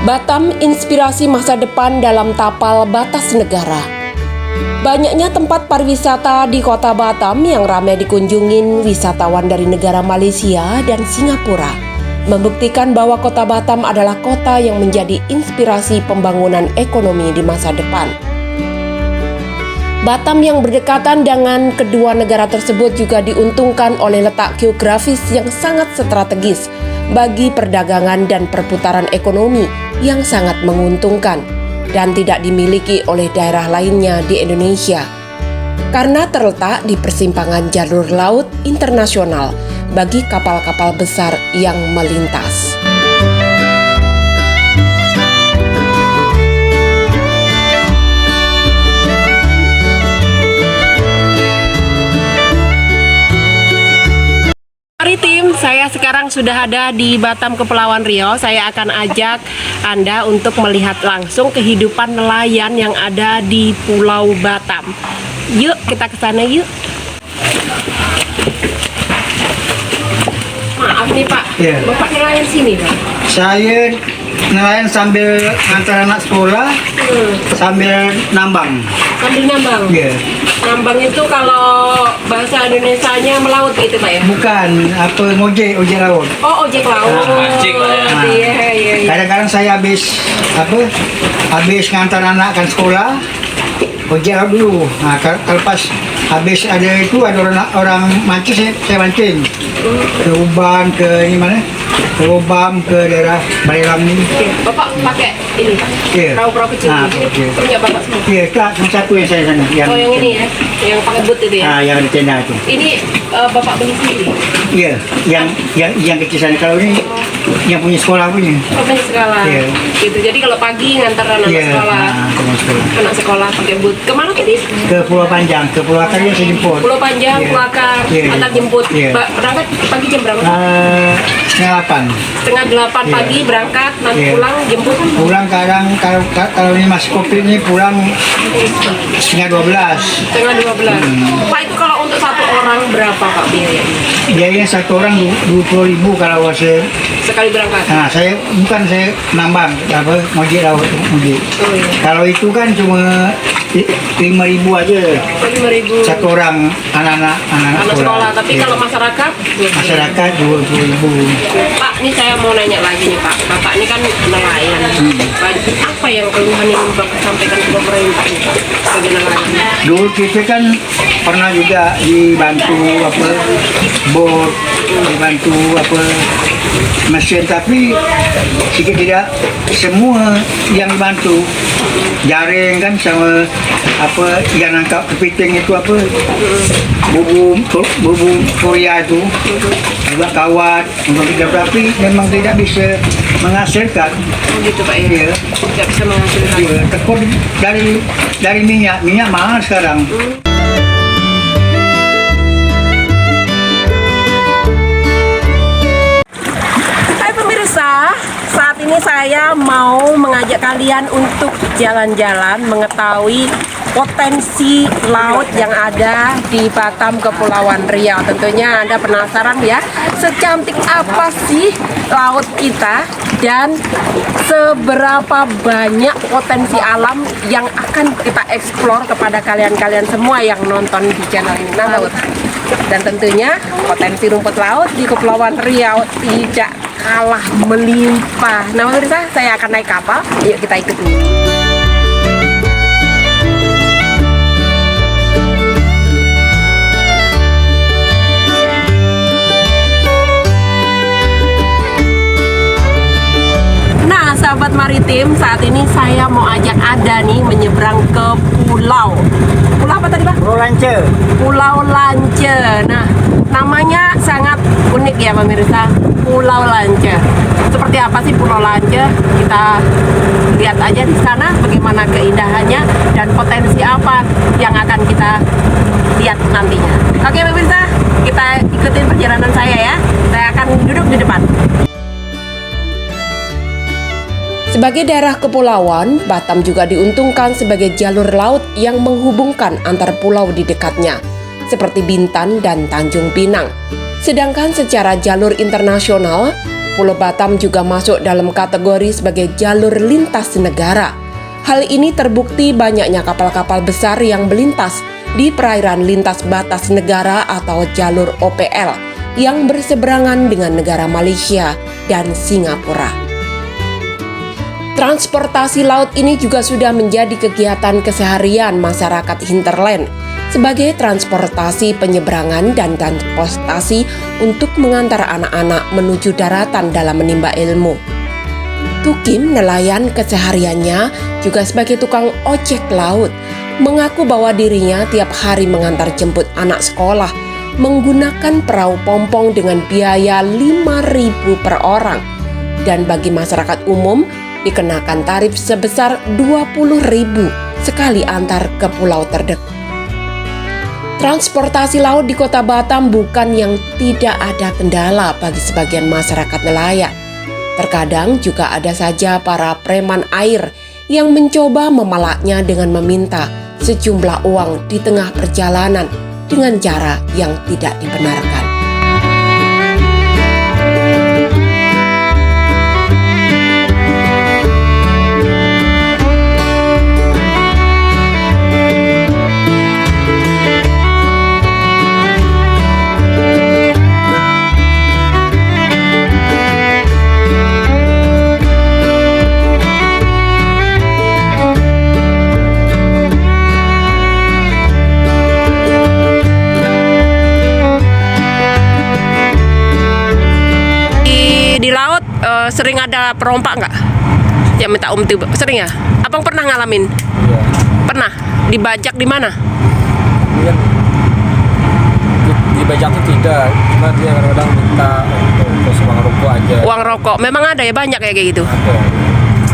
Batam inspirasi masa depan dalam tapal batas negara. Banyaknya tempat pariwisata di kota Batam yang ramai dikunjungin wisatawan dari negara Malaysia dan Singapura, membuktikan bahwa kota Batam adalah kota yang menjadi inspirasi pembangunan ekonomi di masa depan. Batam yang berdekatan dengan kedua negara tersebut juga diuntungkan oleh letak geografis yang sangat strategis bagi perdagangan dan perputaran ekonomi yang sangat menguntungkan dan tidak dimiliki oleh daerah lainnya di Indonesia. Karena terletak di persimpangan jalur laut internasional bagi kapal-kapal besar yang melintas. Mari tim, saya sekarang sudah ada di Batam Kepulauan Riau. Saya akan ajak Anda untuk melihat langsung kehidupan nelayan yang ada di Pulau Batam. Yuk, kita ke sana yuk. Maaf nih Pak, Ya. Bapak nelayan sini Pak? Saya nelayan sambil ngantar anak sekolah, sambil nambang. Sambil nambang? Ya. Nambang itu kalau bahasa Indonesianya melaut gitu Pak ya? Bukan, ojek laut. Oh, ojek laut. Mancing lah ya. Iya. Kadang-kadang saya habis ngantar anak kan sekolah, ojek laut dulu. Nah, kalau pas habis ada orang mancing, saya mancing. Ke Uban, ke ini mana? Ke Lubang, ke daerah Barelang ini. Oke, Bapak pakai ini Pak? Iya. Perahu-perahu kecil ini? Oke. Punya Bapak semua? Iya, cuma satu yang saya sana. Oh, yang ini ya? Yang pakai boot itu ya? Yang ada tenda itu. Ini Bapak beli sendiri? Iya, yang kecil sana. Kalau ini yang punya sekolah punya. Oh, punya sekolah? Iya. Gitu, jadi kalau pagi ngantar anak sekolah? Teman sekolah. Anak sekolah pakai boot. Kemana tadi? Ke Pulau Panjang, ke Pulau Akar yang saya jemput. Pulau Panjang, Iya. Pulau Akar, Iya. antar jemput. Iya. Berangkat pagi jam berapa? Setengah 8. Setengah 8 Iya. pagi berangkat, nanti Iya. pulang jemput? Pulang kadang kalau ini masih kopi ini pulang setengah 12. Setengah 12. Pak, itu kalau untuk satu orang berapa Pak biayanya? Biayanya satu orang 20.000 kalau saya. Sekali berangkat? Nah, saya nambang ngojek laut ngojek. Oh, iya. Kalau itu kan cuma 5.000 aja. 5.000 Satu orang anak sekolah. Tapi Iya. kalau masyarakat? Masyarakat 20.000. Pak, ini saya mau nanya lagi nih Pak. Bapak ini kan nelayan. Apa yang keluhan yang Bapak sampaikan ke pemerintah nih Pak sebagai nelayan? Dulu kita kan pernah juga dibantu bot, dibantu mesin, tapi sedikit tidak semua yang dibantu. Jaring kan sama yang nangkap kepiting itu bubu Korea itu juga kawat untuk tidak, tapi memang tidak bisa menghasilkan. Oh gitu Pak ya? Iya. Tidak bisa menghasilkan. Iya, tekuk dari minyak mahal sekarang. Hai pemirsa, saat ini saya mau mengajak kalian untuk jalan-jalan mengetahui potensi laut yang ada di Batam Kepulauan Riau. Tentunya Anda penasaran ya, secantik apa sih laut kita dan seberapa banyak potensi alam yang akan kita eksplor kepada kalian-kalian semua yang nonton di channel ini. Nah, laut. Dan tentunya potensi rumput laut di Kepulauan Riau tidak kalah melimpah. Nah, pemirsa, saya akan naik kapal. Yuk kita ikuti. Nah, sahabat maritim, saat ini saya mau ajak Anda nih menyeberang ke pulau. Pulau apa tadi, Pak? Pulau Lance. Pulau Lance. Nah, namanya sangat unik ya pemirsa, Pulau Lance. Seperti apa sih Pulau Lance? Kita lihat aja di sana bagaimana keindahannya dan potensi apa yang akan kita lihat nantinya. Oke pemirsa, kita ikutin perjalanan saya ya. Saya akan duduk di depan. Sebagai daerah kepulauan, Batam juga diuntungkan sebagai jalur laut yang menghubungkan antar pulau di dekatnya, seperti Bintan dan Tanjung Pinang. Sedangkan secara jalur internasional, Pulau Batam juga masuk dalam kategori sebagai jalur lintas negara. Hal ini terbukti banyaknya kapal-kapal besar yang melintas di perairan lintas batas negara atau jalur OPL yang berseberangan dengan negara Malaysia dan Singapura. Transportasi laut ini juga sudah menjadi kegiatan keseharian masyarakat hinterland sebagai transportasi penyeberangan dan transportasi untuk mengantar anak-anak menuju daratan dalam menimba ilmu. Tukim, nelayan kesehariannya juga sebagai tukang ojek laut, mengaku bahwa dirinya tiap hari mengantar jemput anak sekolah menggunakan perahu pompong dengan biaya 5.000 per orang, dan bagi masyarakat umum dikenakan tarif sebesar 20.000 sekali antar ke pulau terdekat. Transportasi laut di Kota Batam bukan yang tidak ada kendala bagi sebagian masyarakat nelayan. Terkadang juga ada saja para preman air yang mencoba memalaknya dengan meminta sejumlah uang di tengah perjalanan dengan cara yang tidak dibenarkan. Di laut sering ada perompak nggak? Yang minta umti sering ya? Abang pernah ngalamin? Iya. Pernah? Dibajak di mana? Kan dibajak tuh tidak, cuma dia kadang-kadang minta untuk uang rokok aja. Uang rokok. Memang ada ya, banyak ya kayak gitu? Ada.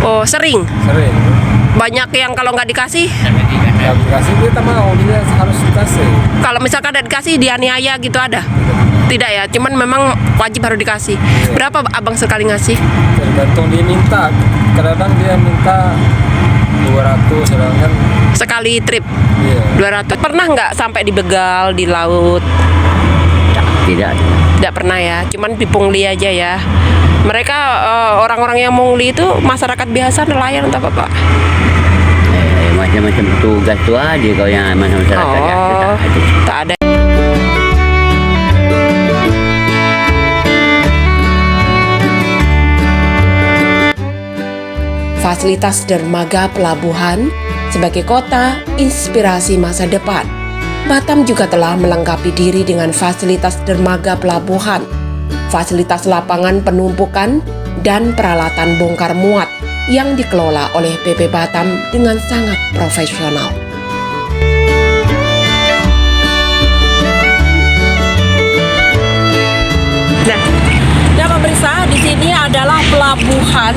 Oh, sering? Sering. Banyak yang kalau nggak dikasih? Kalau dikasih dia mau, dia harus dikasih. Kalau misalkan ada dikasih, dianiaya gitu ada? Tidak ya, cuman memang wajib harus dikasih. Berapa abang sekali ngasih? Tergantung dia minta. Kadang-kadang dia minta 200, sedangkan Sekali trip? iya. 200. Pernah nggak sampai dibegal di laut? Tidak. Tidak pernah ya, cuman dipungli aja ya. Mereka orang-orang yang mungli itu masyarakat biasa, nelayan atau apa, Pak? Macam-macam petugas tu ada kau yang masyarakat biasa Oh, tak ada. tak ada. Fasilitas dermaga pelabuhan sebagai kota inspirasi masa depan. Batam juga telah melengkapi diri dengan fasilitas dermaga pelabuhan, fasilitas lapangan penumpukan, dan peralatan bongkar muat yang dikelola oleh PP Batam dengan sangat profesional. Nah, pemirsa, di sini adalah pelabuhan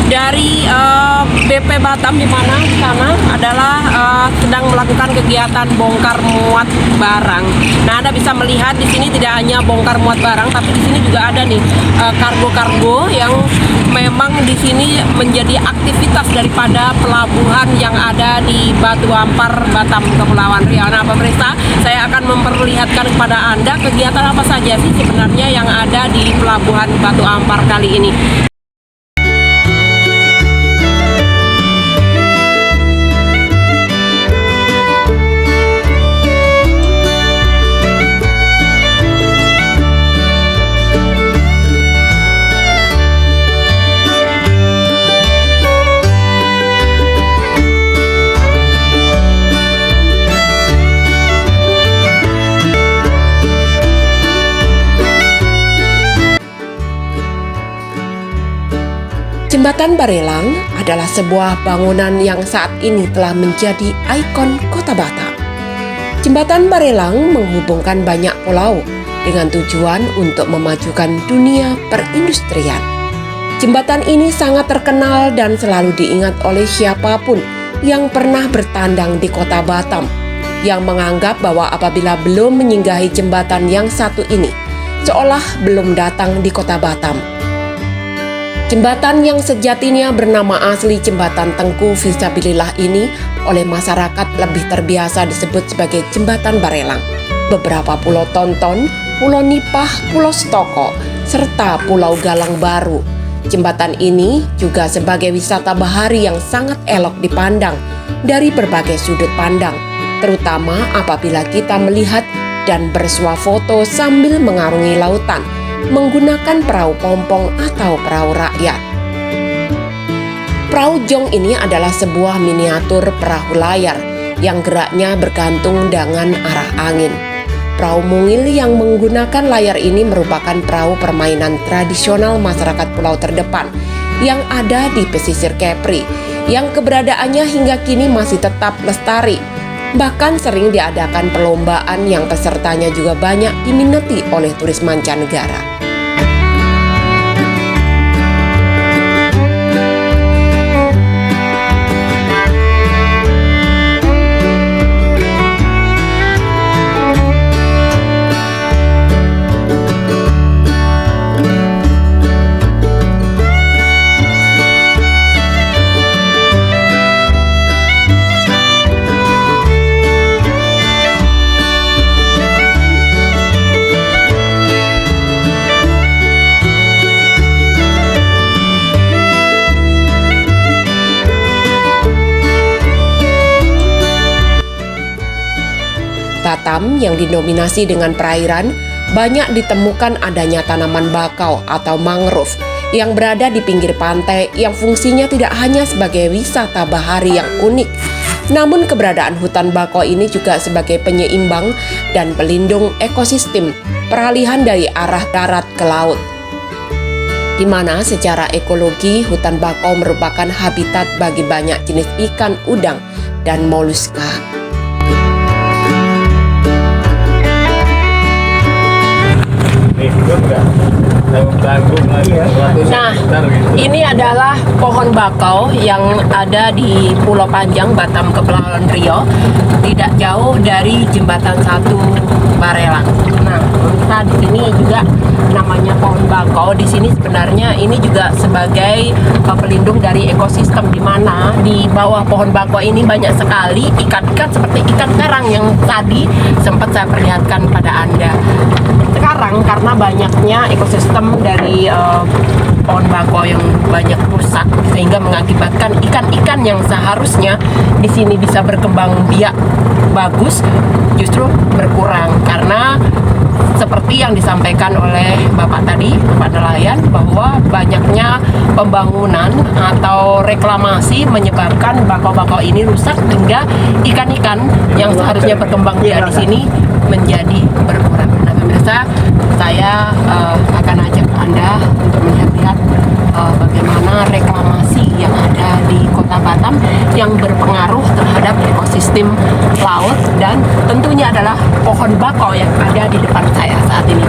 dari BP Batam, di mana di sana adalah sedang melakukan kegiatan bongkar muat barang. Nah, Anda bisa melihat di sini tidak hanya bongkar muat barang, tapi di sini juga ada nih kargo-kargo yang memang di sini menjadi aktivitas daripada pelabuhan yang ada di Batu Ampar, Batam, Kepulauan Riau. Nah, pemirsa, saya akan memperlihatkan kepada Anda kegiatan apa saja sih sebenarnya yang ada di pelabuhan Batu Ampar kali ini. Jembatan Barelang adalah sebuah bangunan yang saat ini telah menjadi ikon Kota Batam. Jembatan Barelang menghubungkan banyak pulau dengan tujuan untuk memajukan dunia perindustrian. Jembatan ini sangat terkenal dan selalu diingat oleh siapapun yang pernah bertandang di Kota Batam, yang menganggap bahwa apabila belum menyinggahi jembatan yang satu ini, seolah belum datang di Kota Batam. Jembatan yang sejatinya bernama asli Jembatan Tengku Fisabilillah ini oleh masyarakat lebih terbiasa disebut sebagai Jembatan Barelang. Beberapa pulau Tonton, Pulau Nipah, Pulau Stoko, serta Pulau Galang Baru. Jembatan ini juga sebagai wisata bahari yang sangat elok dipandang dari berbagai sudut pandang, terutama apabila kita melihat dan bersuah foto sambil mengarungi lautan menggunakan perahu pompong atau perahu rakyat. Perahu jong ini adalah sebuah miniatur perahu layar yang geraknya bergantung dengan arah angin. Perahu mungil yang menggunakan layar ini merupakan perahu permainan tradisional masyarakat pulau terdepan yang ada di pesisir Kepri, yang keberadaannya hingga kini masih tetap lestari. Bahkan sering diadakan perlombaan yang pesertanya juga banyak diminati oleh turis mancanegara. Batam yang didominasi dengan perairan, banyak ditemukan adanya tanaman bakau atau mangrove yang berada di pinggir pantai yang fungsinya tidak hanya sebagai wisata bahari yang unik, namun keberadaan hutan bakau ini juga sebagai penyeimbang dan pelindung ekosistem peralihan dari arah darat ke laut, di mana secara ekologi hutan bakau merupakan habitat bagi banyak jenis ikan udang dan moluska. Nah, ini adalah pohon bakau yang ada di Pulau Panjang, Batam, Kepulauan Riau, tidak jauh dari jembatan 1 Barelang. Nah, kita di sini juga namanya pohon bakau. Di sini sebenarnya ini juga sebagai pelindung dari ekosistem, di mana di bawah pohon bakau ini banyak sekali ikan-ikan seperti ikan karang yang tadi sempat saya perlihatkan pada Anda. Sekarang karena banyaknya ekosistem dari pohon bakau yang banyak rusak, sehingga mengakibatkan ikan-ikan yang seharusnya di sini bisa berkembang biak bagus justru berkurang, karena seperti yang disampaikan oleh Bapak tadi, Bapak nelayan, bahwa banyaknya pembangunan atau reklamasi menyebabkan bakau-bakau ini rusak, hingga ikan-ikan yang seharusnya berkembang biak di sini menjadi berkurang. Nah, pemirsa, saya akan ajak Anda untuk melihat-lihat bagaimana reklamasi yang ada di Kota Batam yang berpengaruh terhadap ekosistem laut, dan tentunya adalah pohon bakau yang ada di depan saya saat ini.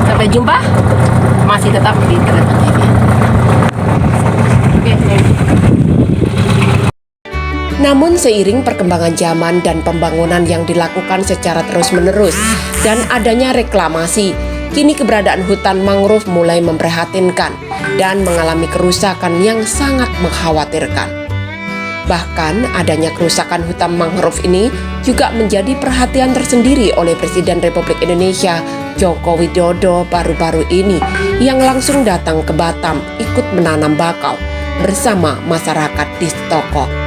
Sampai jumpa, masih tetap di Teleton TV. Oke, namun seiring perkembangan zaman dan pembangunan yang dilakukan secara terus-menerus dan adanya reklamasi, kini keberadaan hutan mangrove mulai memprihatinkan dan mengalami kerusakan yang sangat mengkhawatirkan. Bahkan adanya kerusakan hutan mangrove ini juga menjadi perhatian tersendiri oleh Presiden Republik Indonesia Joko Widodo baru-baru ini, yang langsung datang ke Batam ikut menanam bakau bersama masyarakat di Stoko.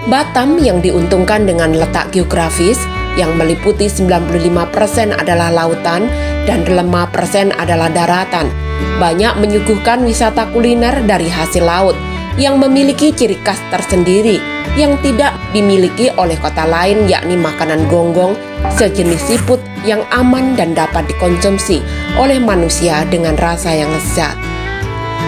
Batam yang diuntungkan dengan letak geografis yang meliputi 95% adalah lautan dan 5% adalah daratan, banyak menyuguhkan wisata kuliner dari hasil laut yang memiliki ciri khas tersendiri yang tidak dimiliki oleh kota lain, yakni makanan gonggong, sejenis siput yang aman dan dapat dikonsumsi oleh manusia dengan rasa yang lezat.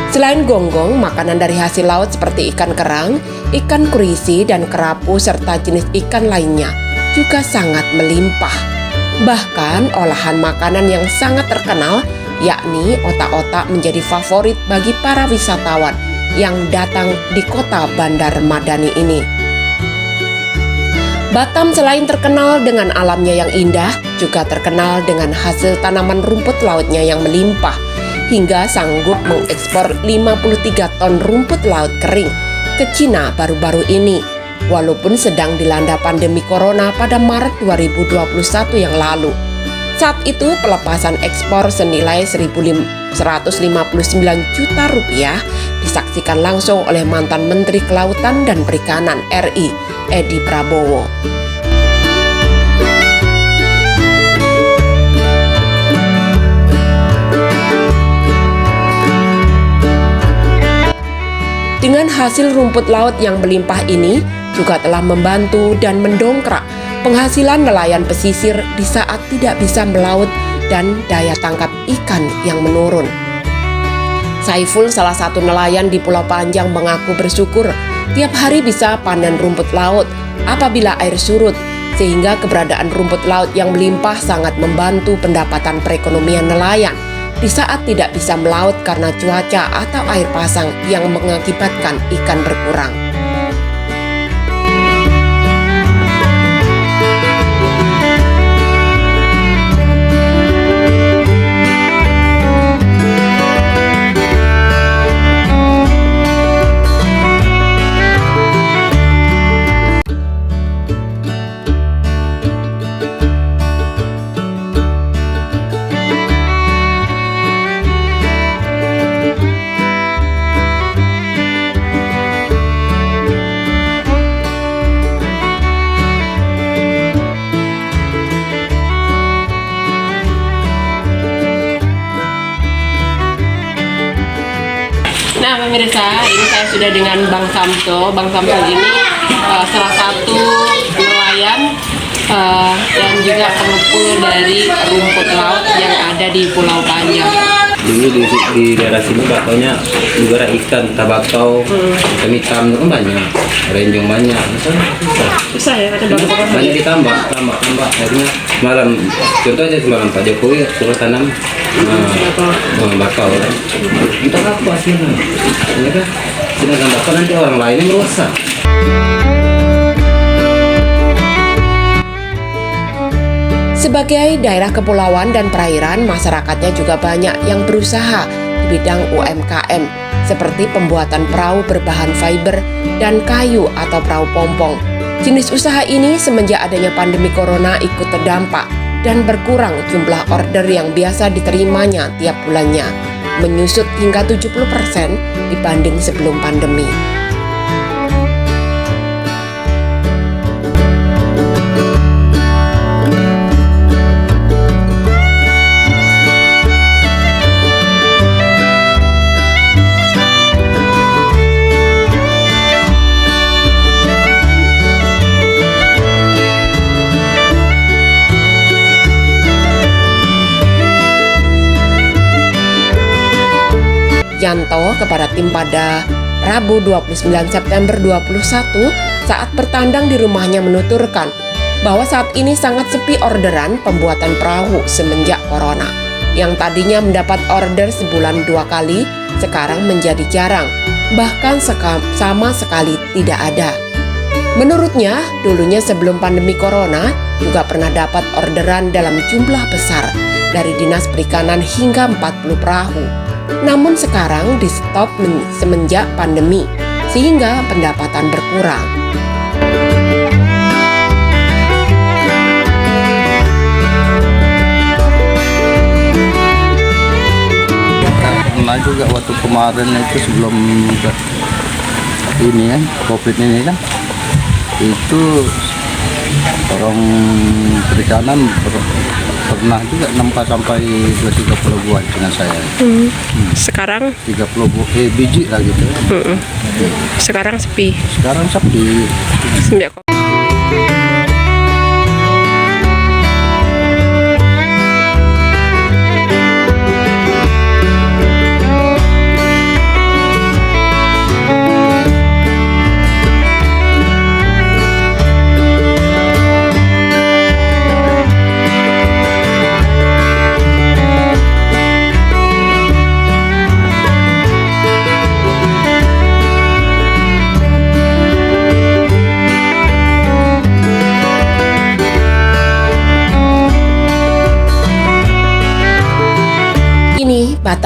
Selain gonggong, makanan dari hasil laut seperti ikan kerang, ikan kurisi, dan kerapu, serta jenis ikan lainnya juga sangat melimpah. Bahkan olahan makanan yang sangat terkenal yakni otak-otak menjadi favorit bagi para wisatawan yang datang di kota Bandar Madani ini. Batam selain terkenal dengan alamnya yang indah, juga terkenal dengan hasil tanaman rumput lautnya yang melimpah, hingga sanggup mengekspor 53 ton rumput laut kering ke Cina baru-baru ini, walaupun sedang dilanda pandemi corona pada Maret 2021 yang lalu. Saat itu pelepasan ekspor senilai 1.159 juta rupiah disaksikan langsung oleh mantan Menteri Kelautan dan Perikanan RI, Edi Prabowo. Dengan hasil rumput laut yang melimpah ini juga telah membantu dan mendongkrak penghasilan nelayan pesisir di saat tidak bisa melaut dan daya tangkap ikan yang menurun. Saiful, salah satu nelayan di Pulau Panjang, mengaku bersyukur tiap hari bisa panen rumput laut apabila air surut, sehingga keberadaan rumput laut yang melimpah sangat membantu pendapatan perekonomian nelayan di saat tidak bisa melaut karena cuaca atau air pasang yang mengakibatkan ikan berkurang. Nah pemirsa, ini saya sudah dengan Bang Samso. Bang Samso ini salah satu nelayan dan juga pengumpul dari rumput laut yang ada di Pulau Panjang. Dulu di daerah sini bakaunya juga ada ikan, tabakau, ikan hitam itu kan banyak, renjong banyak. Susah ya, ada bakau-bakau. Banyak ditambah. Akhirnya semalam, contoh aja semalam Pak Jokowi suruh tanam bakau. Kita apa hasilnya? Ini kan sedangkan bakau nanti orang lainnya merusak. Sebagai daerah kepulauan dan perairan, masyarakatnya juga banyak yang berusaha di bidang UMKM, seperti pembuatan perahu berbahan fiber dan kayu atau perahu pompong. Jenis usaha ini semenjak adanya pandemi corona ikut terdampak dan berkurang jumlah order yang biasa diterimanya tiap bulannya, menyusut hingga 70% dibanding sebelum pandemi. Yanto kepada tim pada Rabu 29 September 2021 saat bertandang di rumahnya menuturkan bahwa saat ini sangat sepi orderan pembuatan perahu semenjak corona. Yang tadinya mendapat order sebulan 2 kali, sekarang menjadi jarang, bahkan sama sekali tidak ada. Menurutnya, dulunya sebelum pandemi corona juga pernah dapat orderan dalam jumlah besar dari Dinas Perikanan hingga 40 perahu. Namun sekarang di stop semenjak pandemi, sehingga pendapatan berkurang. Pernah juga waktu kemarin itu sebelum ini kan, COVID ini kan, itu orang perikanan pernah juga 6 sampai 30 buah dengan saya. Sekarang 30 biji lah gitu. sekarang sepi. Sekarang sepi.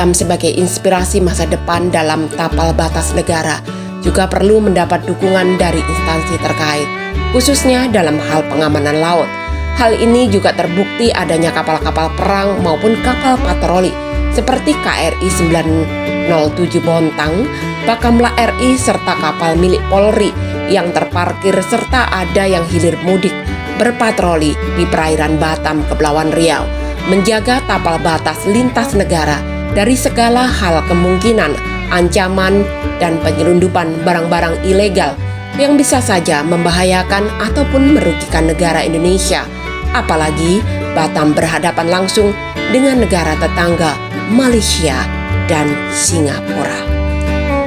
Batam sebagai inspirasi masa depan dalam tapal batas negara juga perlu mendapat dukungan dari instansi terkait, khususnya dalam hal pengamanan laut. Hal ini juga terbukti adanya kapal-kapal perang maupun kapal patroli seperti KRI 907 Bontang, Bakamla RI, serta kapal milik Polri yang terparkir serta ada yang hilir mudik berpatroli di perairan Batam, Kepulauan Riau, menjaga tapal batas lintas negara dari segala hal kemungkinan, ancaman, dan penyelundupan barang-barang ilegal yang bisa saja membahayakan ataupun merugikan negara Indonesia. Apalagi Batam berhadapan langsung dengan negara tetangga Malaysia dan Singapura.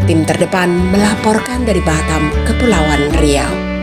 Tim terdepan melaporkan dari Batam, Kepulauan Riau.